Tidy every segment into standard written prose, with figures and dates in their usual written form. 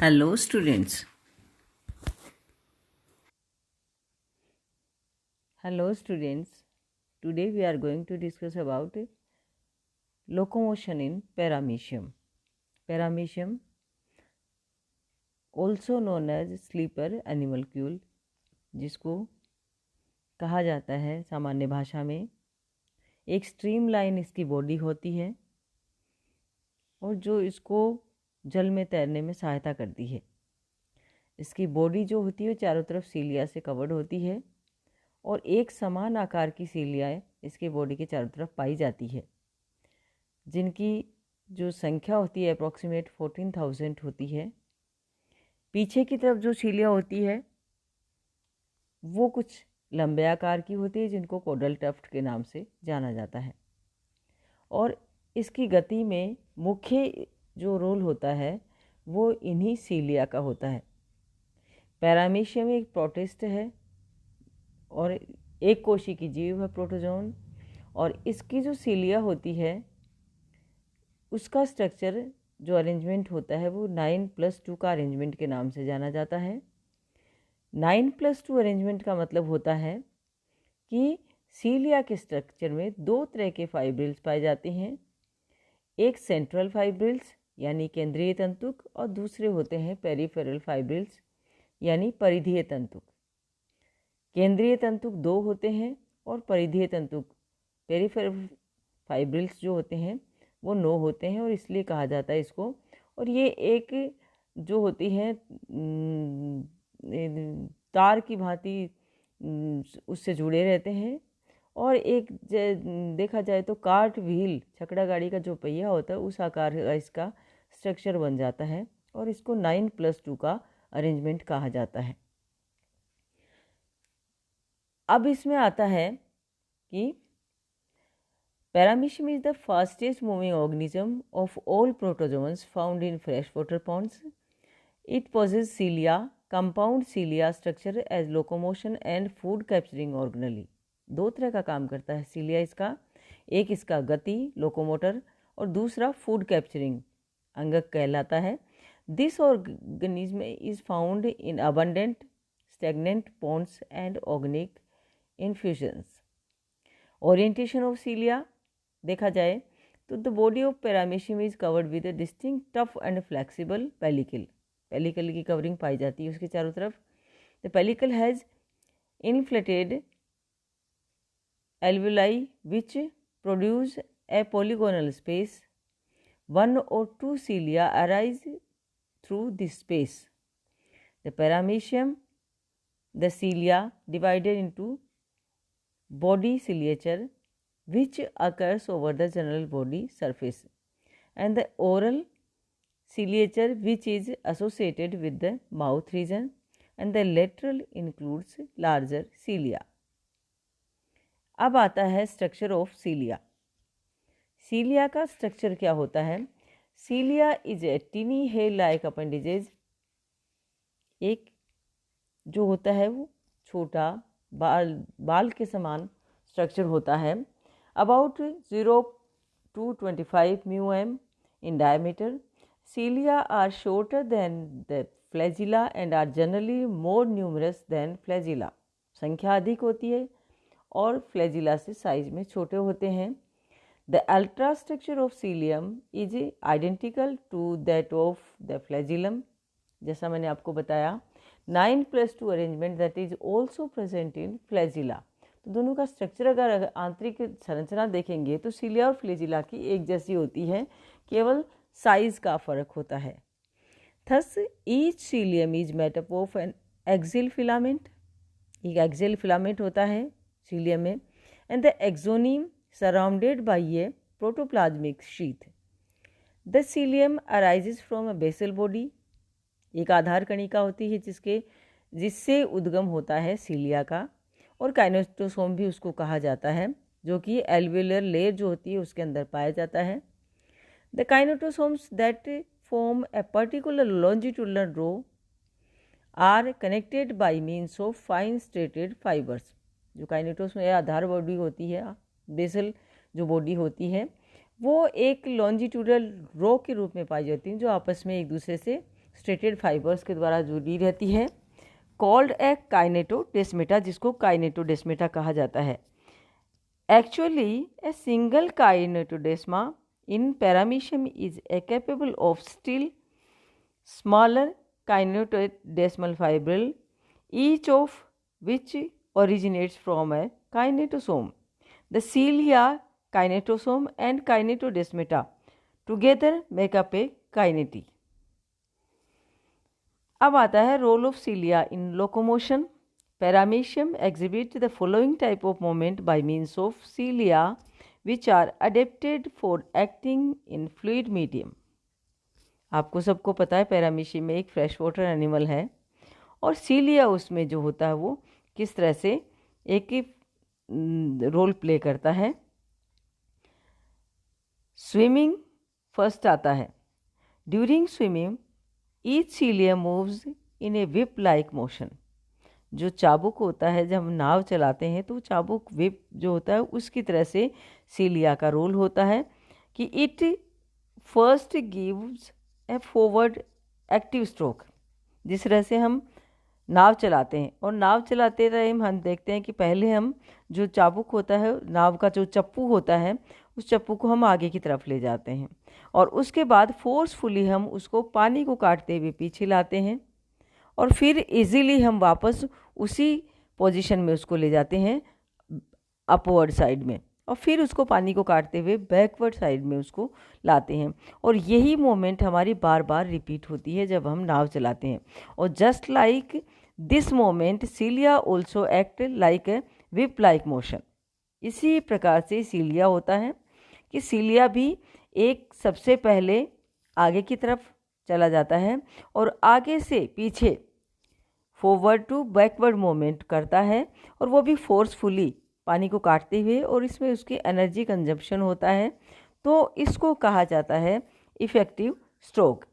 Hello students. Hello students, today we are going to discuss about locomotion in paramecium. Paramecium, also known as sleeper animalcule, जिसको कहा जाता है सामान्य भाषा में, एक स्ट्रीमलाइन इसकी बॉडी होती है और जो इसको जल में तैरने में सहायता करती है। इसकी बॉडी जो होती है चारों तरफ सीलिया से कवर्ड होती है और एक समान आकार की सीलियाएँ इसके बॉडी के चारों तरफ पाई जाती है, जिनकी जो संख्या होती है अप्रॉक्सीमेट 14,000 होती है। पीछे की तरफ जो सीलिया होती है वो कुछ लंबे आकार की होती है, जिनको कोडल टफ्ट के नाम से जाना जाता है। और इसकी गति में मुख्य जो रोल होता है वो इन्हीं सीलिया का होता है। पैरामीशियम एक प्रोटिस्ट है और एक कोशी की जीव है, प्रोटोजोन। और इसकी जो सीलिया होती है उसका स्ट्रक्चर जो अरेंजमेंट होता है वो 9+2 का अरेंजमेंट के नाम से जाना जाता है। 9+2 अरेंजमेंट का मतलब होता है कि सीलिया के स्ट्रक्चर में दो तरह के फाइब्रिल्स पाए जाते हैं, एक सेंट्रल फाइब्रिल्स यानी केंद्रीय तंतुक और दूसरे होते हैं पेरिफेरल फाइब्रिल्स यानी परिधीय तंतुक। केंद्रीय तंतुक दो होते हैं और परिधीय तंतुक पेरिफेरल फाइब्रिल्स जो होते हैं वो 9 होते हैं, और इसलिए कहा जाता है इसको। और ये एक जो होती हैं तार की भांति उससे जुड़े रहते हैं। और एक देखा जाए तो कार्ट व्हील, छकड़ा गाड़ी का जो पहिया होता है उस आकार का इसका स्ट्रक्चर बन जाता है, और इसको 9+2 का अरेंजमेंट कहा जाता है। अब इसमें आता है कि Paramecium is the fastest moving organism of all protozoans found in freshwater ponds. It possesses cilia, compound cilia structure as locomotion and food capturing organelle. दो तरह का काम करता है सीलिया इसका, एक इसका गति लोकोमोटर और दूसरा फूड कैप्चरिंग अंगक कहलाता है। This organism is found in abundant stagnant ponds and organic infusions. Orientation of cilia देखा जाए तो the body of paramecium is covered with a distinct tough and flexible pellicle. Pellicle की covering पाई जाती है उसके चारों तरफ। The pellicle has inflated alveoli which produce a polygonal space. One or two cilia arise through this space. The paramecium, the cilia divided into body ciliature which occurs over the general body surface, and the oral ciliature which is associated with the mouth region, and the lateral includes larger cilia. अब आता है structure of सीलिया। सीलिया का structure क्या होता है? Cilia is a tiny hair like appendages. एक जो होता है वो छोटा बाल के समान स्ट्रक्चर होता है, about 0 to 25 μm in diameter. Cilia are shorter than the flagella and are generally more numerous than flagella. संख्या अधिक होती है और फ्लैजिला से साइज में छोटे होते हैं। The ultrastructure of cilium is identical to that of the flagellum. जैसा मैंने आपको बताया 9+2 arrangement that is also present in flagella. तो दोनों का स्ट्रक्चर अगर आंतरिक संरचना देखेंगे तो सीलिया और फ्लैजिला की एक जैसी होती है, केवल साइज का फर्क होता है। Thus each cilium is made up of N axial filament. एक एक्सियल फिलामेंट होता है सीलियम में, and the exonym surrounded by a protoplasmic sheath. The cilium arises from a basal body. एक आधार कणिका होती है जिससे उद्गम होता है सीलिया का, और काइनेटोसोम भी उसको कहा जाता है, जो कि एल्वेलर लेयर जो होती है उसके अंदर पाया जाता है। The kinetosomes that form a particular longitudinal row are connected by means of fine straighted fibers. जो काइनेटोसोम या आधार बॉडी होती है, बेसल जो बॉडी होती है, वो एक लॉन्जिट्यूडल रो के रूप में पाई जाती हैं जो आपस में एक दूसरे से स्ट्रेटेड फाइबर्स के द्वारा जुड़ी रहती है, कॉल्ड ए काइनेटोडेस्मेटा, जिसको काइनेटोडेस्मेटा कहा जाता है। Actually a single kinetodesma in paramecium is a capable of still smaller kinetodesmal fibril, each of which originates from a kinetosome. The cilia, kinetosome and kinetodesmata together make up a kinety. अब आता है role of cilia in locomotion. Paramecium exhibit the following type of movement by means of cilia which are adapted for acting in fluid medium. आपको सबको पता है paramecium में एक fresh water animal है और सीलिया उसमें जो होता है वो किस तरह से एक रोल प्ले करता है। स्विमिंग फर्स्ट आता है। During swimming each cilia moves in a whip like motion. जो चाबुक होता है, जब हम नाव चलाते हैं तो चाबुक विप जो होता है उसकी तरह से सीलिया का रोल होता है कि it first gives A forward active stroke. जिस तरह से हम नाव चलाते हैं और नाव चलाते रहे हम देखते हैं कि पहले हम जो चाबुक होता है, नाव का जो चप्पू होता है, उस चप्पू को हम आगे की तरफ ले जाते हैं और उसके बाद फोर्सफुली हम उसको पानी को काटते हुए पीछे लाते हैं और फिर इजीली हम वापस उसी पोजीशन में उसको ले जाते हैं अपवर्ड साइड में और फिर उसको पानी को काटते हुए बैकवर्ड साइड में उसको लाते हैं। और यही मोमेंट हमारी बार बार रिपीट होती है जब हम नाव चलाते हैं। और just like this moment cilia also act like a whip like motion. इसी प्रकार से सीलिया होता है कि सीलिया भी एक सबसे पहले आगे की तरफ चला जाता है और आगे से पीछे फॉरवर्ड टू बैकवर्ड मूवमेंट करता है और वो भी फोर्सफुली पानी को काटते हुए, और इसमें उसकी एनर्जी कंजप्शन होता है। तो इसको कहा जाता है effective stroke.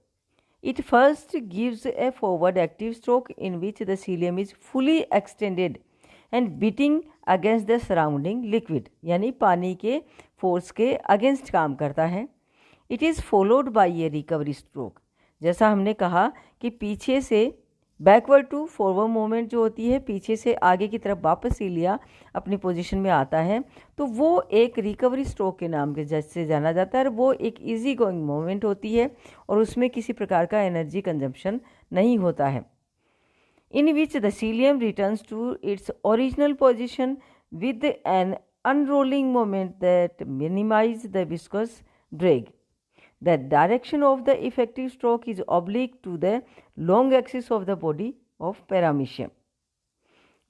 It first gives A forward active stroke in which the cilium is fully extended and beating against the surrounding liquid, यानी पानी के फोर्स के अगेंस्ट काम करता है। It is followed by A recovery stroke. जैसा हमने कहा कि पीछे से बैकवर्ड टू फॉरवर्ड मूवमेंट जो होती है, पीछे से आगे की तरफ वापस सीलिया अपनी पोजीशन में आता है, तो वो एक रिकवरी स्ट्रोक के नाम के जैसे जाना जाता है। वो एक इजी गोइंग मूवमेंट होती है और उसमें किसी प्रकार का एनर्जी कंजम्पशन नहीं होता है। In which the cilium returns to its original position with an unrolling moment that minimize the viscous drag. The direction of the effective stroke is oblique to the long axis of the body of paramecium.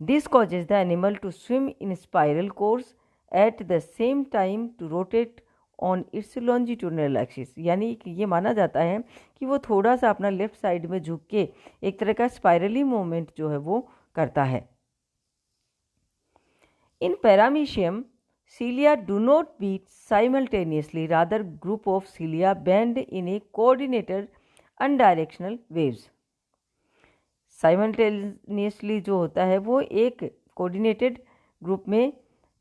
This causes the animal to swim in spiral course at the same time to rotate on its longitudinal axis. यानी कि ये माना जाता है कि वो थोड़ा सा अपना लेफ्ट साइड में झुक के एक तरह का स्पाइरली मूवमेंट जो है वो करता है। In paramecium, cilia do not beat simultaneously, rather group of cilia bend in a coordinated undirectional waves. Simultaneously जो होता है वो एक कोऑर्डिनेटेड ग्रुप में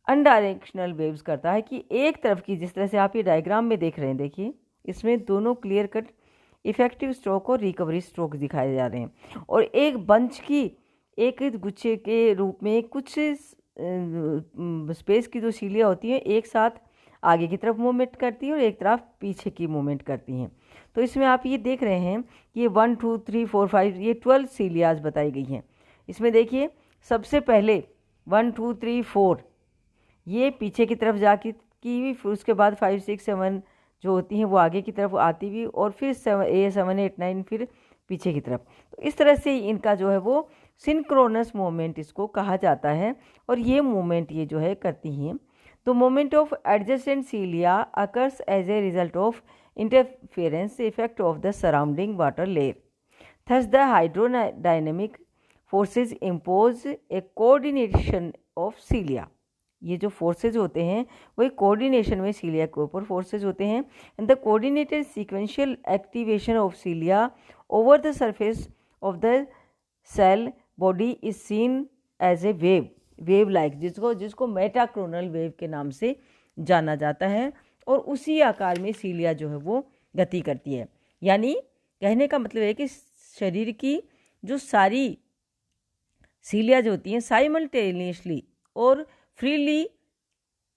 अनडायरेक्शनल वेव्स करता है कि एक तरफ की, जिस तरह से आप ये डायग्राम में देख रहे हैं, देखिए इसमें दोनों क्लियर कट इफेक्टिव स्ट्रोक और रिकवरी स्ट्रोक दिखाए जा रहे हैं और एक बंच की, एक गुच्छे के रूप में कुछ स्पेस की जो सीलियाँ होती हैं एक साथ आगे की तरफ मूवमेंट करती हैं और एक तरफ पीछे की मूवमेंट करती हैं। तो इसमें आप ये देख रहे हैं कि ये 1 2 3 4 5 ये 12 सीलियाज बताई गई हैं। इसमें देखिए सबसे पहले 1 2 3 4 ये पीछे की तरफ जाके की हुई, फिर उसके बाद 5 6 7 जो होती हैं वो आगे की तरफ आती हुई और फिर 7 8 9 फिर पीछे की तरफ। तो इस तरह से इनका जो है वो सिंक्रोनस मूवमेंट इसको कहा जाता है और ये मूवमेंट ये जो है करती हैं। तो movement of adjacent cilia occurs as a result of interference effect of the surrounding water layer. Thus the hydrodynamic forces impose a coordination of cilia. ये जो फोर्सेज होते हैं वो एक कोऑर्डिनेशन में सीलिया के ऊपर फोर्सेज होते हैं। And the coordinated sequential activation of cilia over the surface of the cell body is seen as a wave like, जिसको मेटाक्रोनल वेव के नाम से जाना जाता है और उसी आकार में सीलिया जो है वो गति करती है। यानी कहने का मतलब है कि शरीर की जो सारी सीलिया जो होती हैं साइमल्टेनियसली और फ्रीली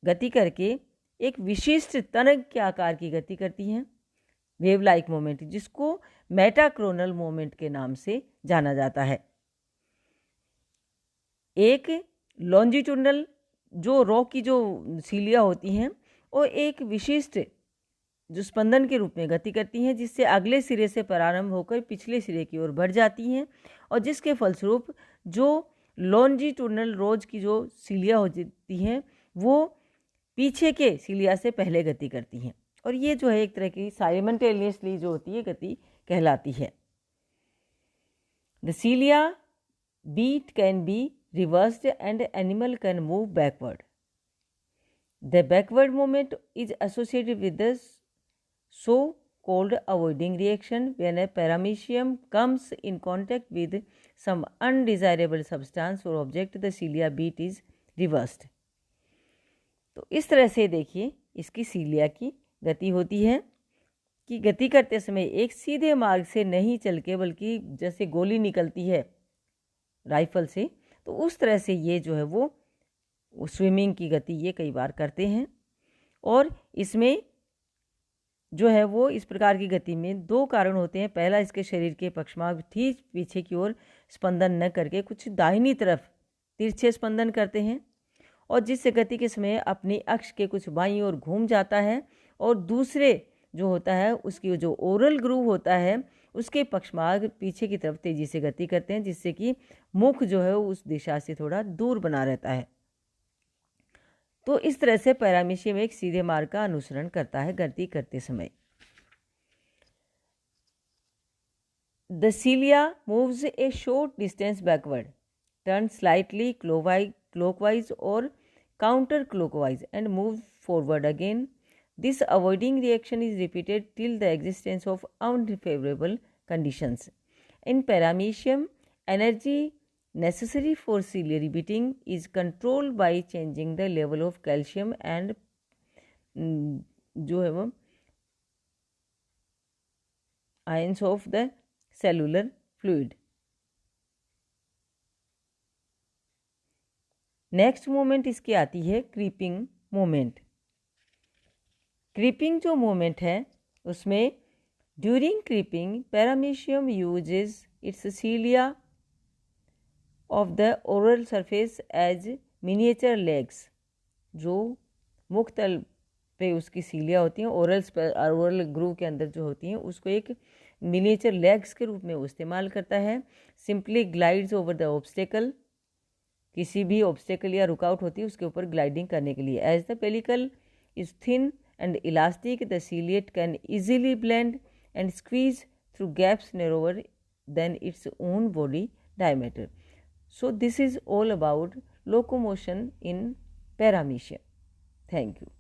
गति करके एक विशिष्ट तरंग के आकार की गति करती हैं, वेव लाइक मोमेंट, जिसको मेटाक्रोनल मोमेंट के नाम से जाना जाता है। एक लॉन्जिट्यूडनल जो रॉक की जो सीलिया होती हैं वो एक विशिष्ट जो स्पंदन के रूप में गति करती हैं, जिससे अगले सिरे से प्रारंभ होकर पिछले सिरे की ओर बढ़ जाती हैं, और जिसके फलस्वरूप जो लॉन्जिट्यूडनल रोज की जो सीलिया होती हैं वो पीछे के सीलिया से पहले गति करती हैं, और ये जो है एक तरह की साइमल्टेनियसली जो होती है गति कहलाती है। The cilia beat can be reversed and animal can move backward. The backward movement is associated with the so-called avoiding reaction when a paramecium comes in contact with some undesirable substance or object. The cilia beat is reversed. तो इस तरह से देखिए इसकी सीलिया की गति होती है कि गति करते समय एक सीधे मार्ग से नहीं चल के, बल्कि जैसे गोली निकलती है राइफल से, तो उस तरह से ये जो है वो स्विमिंग की गति ये कई बार करते हैं। और इसमें जो है वो इस प्रकार की गति में दो कारण होते हैं। पहला, इसके शरीर के पक्षमार्ग ठीक पीछे की ओर स्पंदन न करके कुछ दाहिनी तरफ तिरछे स्पंदन करते हैं, और जिससे गति के समय अपनी अक्ष के कुछ बाईं ओर घूम जाता है, और दूसरे जो होता है उसकी जो ओरल ग्रूव होता है उसके पक्षमार्ग पीछे की तरफ तेजी से गति करते हैं, जिससे कि मुख जो है उस दिशा से थोड़ा दूर बना रहता है। तो इस तरह से पैरामीशियम एक सीधे मार्ग का अनुसरण करता है गति करते समय। The cilia moves a short distance backward, turn slightly clockwise और counter clockwise and move forward again. This avoiding reaction is repeated till the existence of unfavorable conditions. In paramecium, energy necessary for ciliary beating is controlled by changing the level of calcium and जो है वो ions of the cellular fluid. Next moment इसकी आती है creeping moment. Creeping जो moment है उसमें during creeping paramecium uses its cilia of the oral surface as miniature legs. जो मुख तल पे उसकी सीलिया होती हैं ओरल ग्रूव के अंदर जो होती हैं उसको एक मिनिएचर लेग्स के रूप में इस्तेमाल करता है. Simply glides over the obstacle, किसी भी ऑब्स्टेकल या रुकावट होती है उसके ऊपर ग्लाइडिंग करने के लिए. As the pellicle is thin and elastic, the ciliate can easily blend and squeeze through gaps narrower than its own body diameter. So this is all about locomotion in paramecium. Thank you.